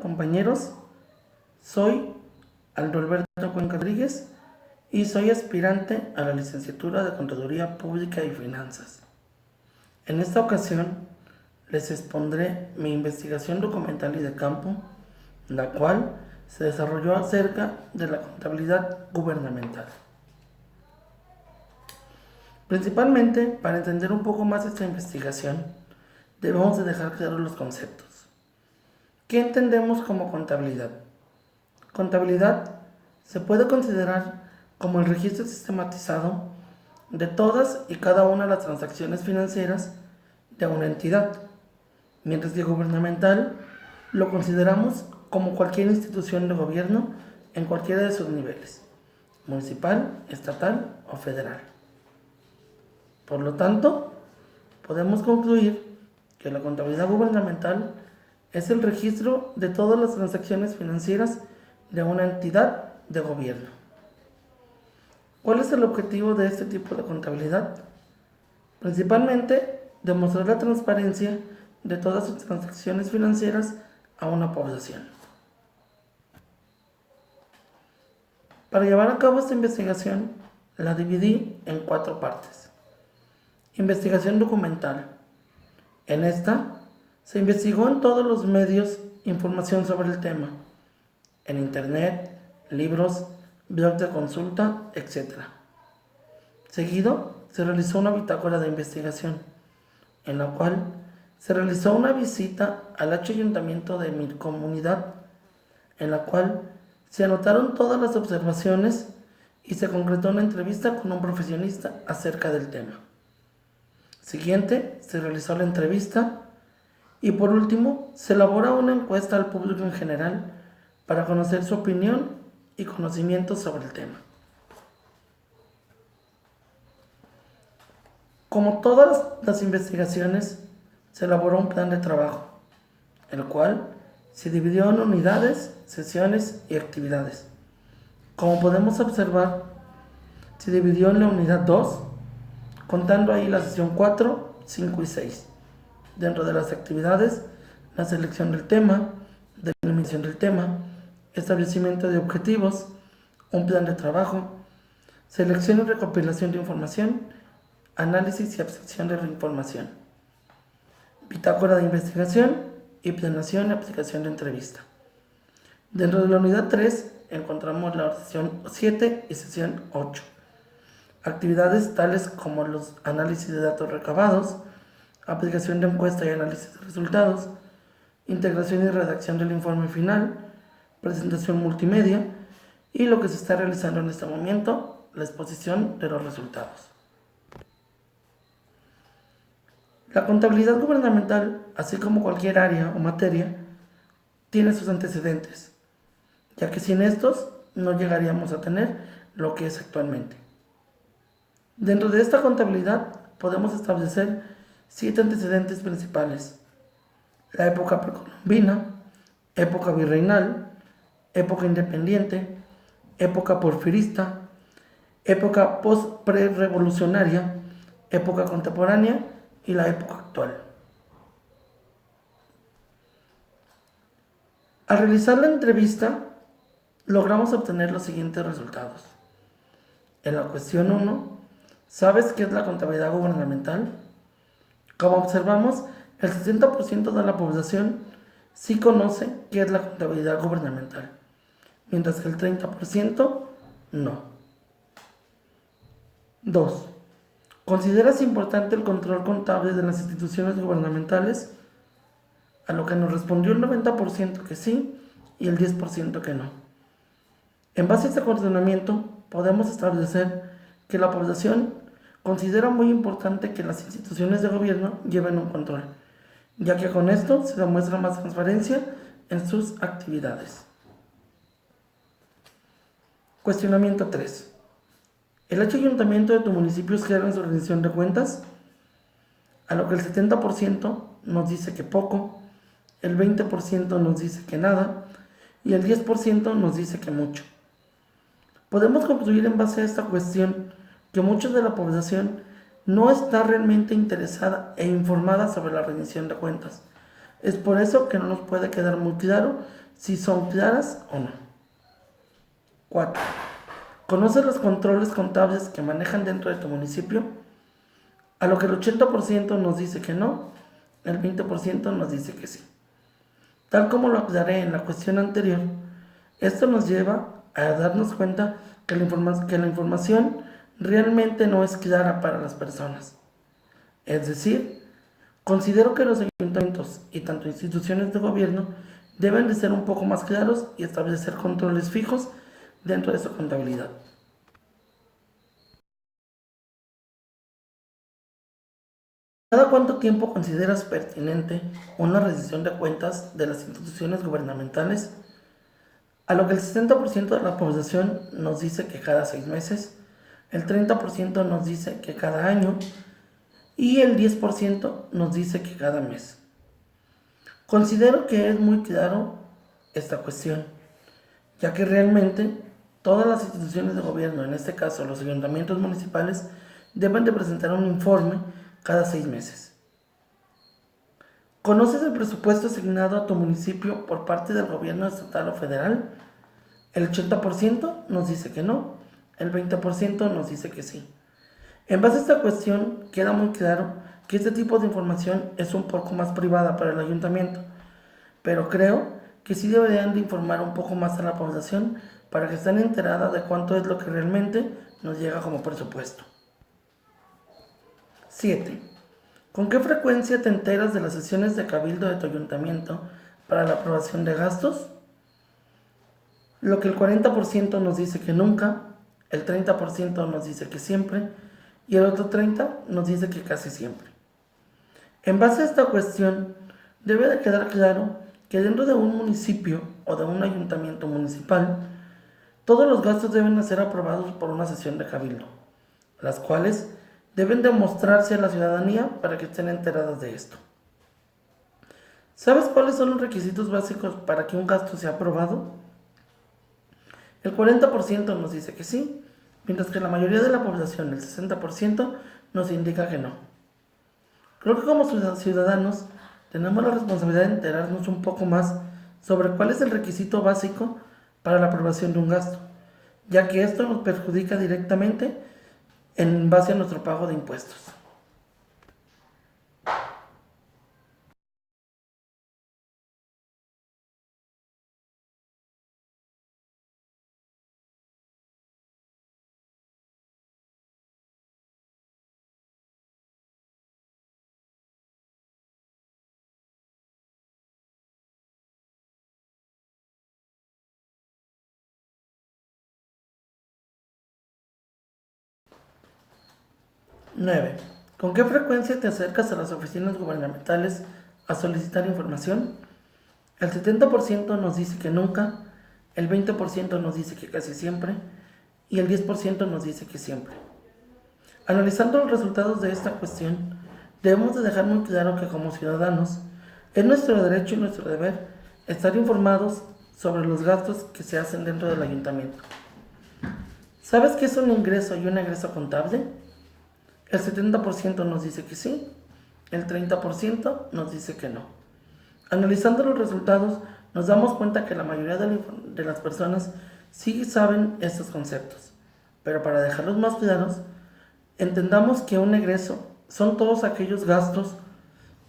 compañeros, soy Aldo Alberto Cuenca Rodríguez y soy aspirante a la licenciatura de Contaduría Pública y Finanzas. En esta ocasión les expondré mi investigación documental y de campo, la cual se desarrolló acerca de la contabilidad gubernamental. Principalmente, para entender un poco más esta investigación, debemos de dejar claros los conceptos. ¿Qué entendemos como contabilidad? Contabilidad se puede considerar como el registro sistematizado de todas y cada una de las transacciones financieras de una entidad, mientras que gubernamental lo consideramos como cualquier institución de gobierno en cualquiera de sus niveles, municipal, estatal o federal. Por lo tanto, podemos concluir que la contabilidad gubernamental es el registro de todas las transacciones financieras de una entidad de gobierno. ¿Cuál es el objetivo de este tipo de contabilidad? Principalmente, demostrar la transparencia de todas sus transacciones financieras a una población. Para llevar a cabo esta investigación, la dividí en 4 partes. Investigación documental. En esta, se investigó en todos los medios información sobre el tema, en internet, libros, blogs de consulta, etc. Seguido, se realizó una bitácora de investigación, en la cual se realizó una visita al ayuntamiento de mi comunidad, en la cual se anotaron todas las observaciones y se concretó una entrevista con un profesionista acerca del tema. Siguiente, se realizó la entrevista y por último, se elabora una encuesta al público en general para conocer su opinión y conocimientos sobre el tema. Como todas las investigaciones, se elaboró un plan de trabajo, el cual se dividió en unidades, sesiones y actividades. Como podemos observar, se dividió en la unidad 2, contando ahí la sesión 4, 5 y 6. Dentro de las actividades, la selección del tema, delimitación del tema, establecimiento de objetivos, un plan de trabajo, selección y recopilación de información, análisis y abstracción de la información, bitácora de investigación y planeación y aplicación de entrevista. Dentro de la unidad 3 encontramos la sesión 7 y sesión 8. Actividades tales como los análisis de datos recabados, aplicación de encuesta y análisis de resultados, integración y redacción del informe final, presentación multimedia y lo que se está realizando en este momento, la exposición de los resultados. La contabilidad gubernamental, así como cualquier área o materia, tiene sus antecedentes, ya que sin estos no llegaríamos a tener lo que es actualmente. Dentro de esta contabilidad podemos establecer 7 antecedentes principales: la época precolombina, época virreinal, época independiente, época porfirista, época post-prerevolucionaria, época contemporánea y la época actual. Al realizar la entrevista, logramos obtener los siguientes resultados. En la cuestión 1, ¿sabes qué es la contabilidad gubernamental? Como observamos, el 60% de la población sí conoce qué es la contabilidad gubernamental, mientras que el 30% no. 2. ¿Consideras importante el control contable de las instituciones gubernamentales? A lo que nos respondió el 90% que sí y el 10% que no. En base a este cuestionamiento, podemos establecer que la población considera muy importante que las instituciones de gobierno lleven un control, ya que con esto se demuestra más transparencia en sus actividades. Cuestionamiento 3. ¿El ayuntamiento de tu municipio es claro en su rendición de cuentas? A lo que el 70% nos dice que poco, el 20% nos dice que nada y el 10% nos dice que mucho. Podemos concluir en base a esta cuestión que mucha de la población no está realmente interesada e informada sobre la rendición de cuentas, Es por eso que no nos puede quedar muy claro si son claras o no. 4. ¿Conoces los controles contables que manejan dentro de tu municipio? A lo que el 80% nos dice que no, el 20% nos dice que sí. Tal como lo aclaré en la cuestión anterior, esto nos lleva a darnos cuenta que la información realmente no es clara para las personas. Es decir, considero que los ayuntamientos y tanto instituciones de gobierno deben de ser un poco más claros y establecer controles fijos dentro de su contabilidad. ¿Cada cuánto tiempo consideras pertinente una rendición de cuentas de las instituciones gubernamentales? A lo que el 60% de la población nos dice que cada 6 meses, el 30% nos dice que cada año y el 10% nos dice que cada mes. Considero que es muy claro esta cuestión, ya que realmente todas las instituciones de gobierno, en este caso los ayuntamientos municipales, deben de presentar un informe cada 6 meses. ¿Conoces el presupuesto asignado a tu municipio por parte del gobierno estatal o federal? El 80% nos dice que no, el 20% nos dice que sí. En base a esta cuestión, queda muy claro que este tipo de información es un poco más privada para el ayuntamiento, pero creo que sí deberían de informar un poco más a la población para que estén enterada de cuánto es lo que realmente nos llega como presupuesto. 7. ¿Con qué frecuencia te enteras de las sesiones de cabildo de tu ayuntamiento para la aprobación de gastos? Lo que el 40% nos dice que nunca, el 30% nos dice que siempre y el otro 30% nos dice que casi siempre. En base a esta cuestión, debe de quedar claro que dentro de un municipio o de un ayuntamiento municipal, todos los gastos deben ser aprobados por una sesión de cabildo, las cuales deben de mostrarse a la ciudadanía para que estén enteradas de esto. ¿Sabes cuáles son los requisitos básicos para que un gasto sea aprobado? El 40% nos dice que sí, mientras que la mayoría de la población, el 60%, nos indica que no. Creo que como ciudadanos tenemos la responsabilidad de enterarnos un poco más sobre cuál es el requisito básico para la aprobación de un gasto, ya que esto nos perjudica directamente en base a nuestro pago de impuestos. 9. ¿Con qué frecuencia te acercas a las oficinas gubernamentales a solicitar información? El 70% nos dice que nunca, el 20% nos dice que casi siempre y el 10% nos dice que siempre. Analizando los resultados de esta cuestión, debemos de dejar muy claro que como ciudadanos es nuestro derecho y nuestro deber estar informados sobre los gastos que se hacen dentro del ayuntamiento. ¿Sabes qué es un ingreso y un egreso contable? El 70% nos dice que sí, el 30% nos dice que no. Analizando los resultados, nos damos cuenta que la mayoría de las personas sí saben estos conceptos, pero para dejarlos más claros, entendamos que un egreso son todos aquellos gastos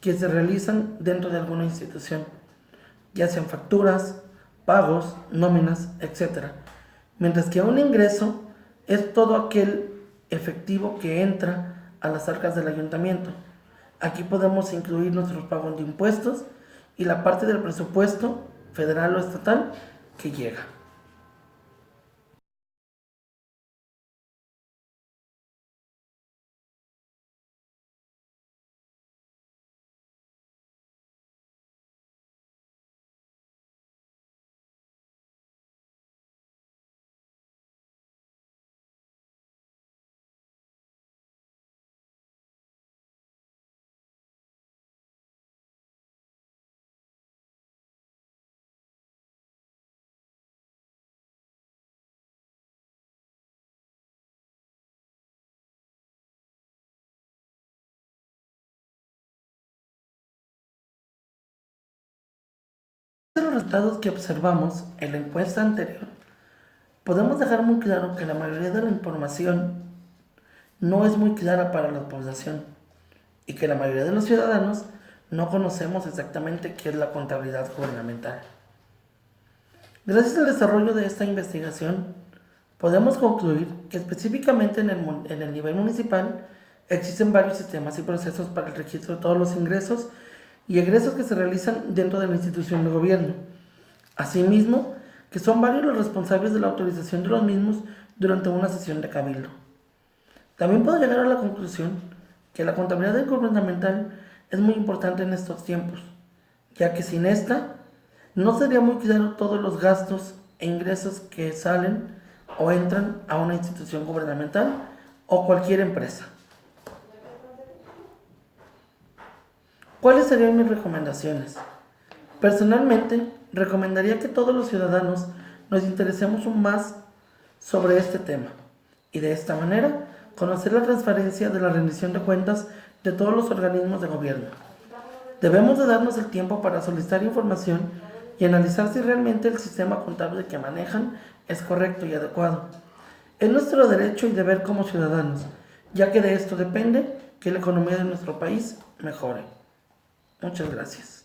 que se realizan dentro de alguna institución, ya sean facturas, pagos, nóminas, etc. Mientras que un ingreso es todo aquel efectivo que entra a las arcas del ayuntamiento. Aquí podemos incluir nuestros pagos de impuestos y la parte del presupuesto federal o estatal que llega. de los resultados que observamos en la encuesta anterior, podemos dejar muy claro que la mayoría de la información no es muy clara para la población y que la mayoría de los ciudadanos no conocemos exactamente qué es la contabilidad gubernamental. Gracias al desarrollo de esta investigación, podemos concluir que específicamente en el nivel municipal existen varios sistemas y procesos para el registro de todos los ingresos y egresos que se realizan dentro de la institución de gobierno. Asimismo, que son varios los responsables de la autorización de los mismos durante una sesión de cabildo. También puedo llegar a la conclusión que la contabilidad gubernamental es muy importante en estos tiempos, ya que sin esta no sería muy claro todos los gastos e ingresos que salen o entran a una institución gubernamental o cualquier empresa. ¿Cuáles serían mis recomendaciones? Personalmente, recomendaría que todos los ciudadanos nos interesemos aún más sobre este tema y de esta manera conocer la transparencia de la rendición de cuentas de todos los organismos de gobierno. Debemos de darnos el tiempo para solicitar información y analizar si realmente el sistema contable que manejan es correcto y adecuado. Es nuestro derecho y deber como ciudadanos, ya que de esto depende que la economía de nuestro país mejore. Muchas gracias.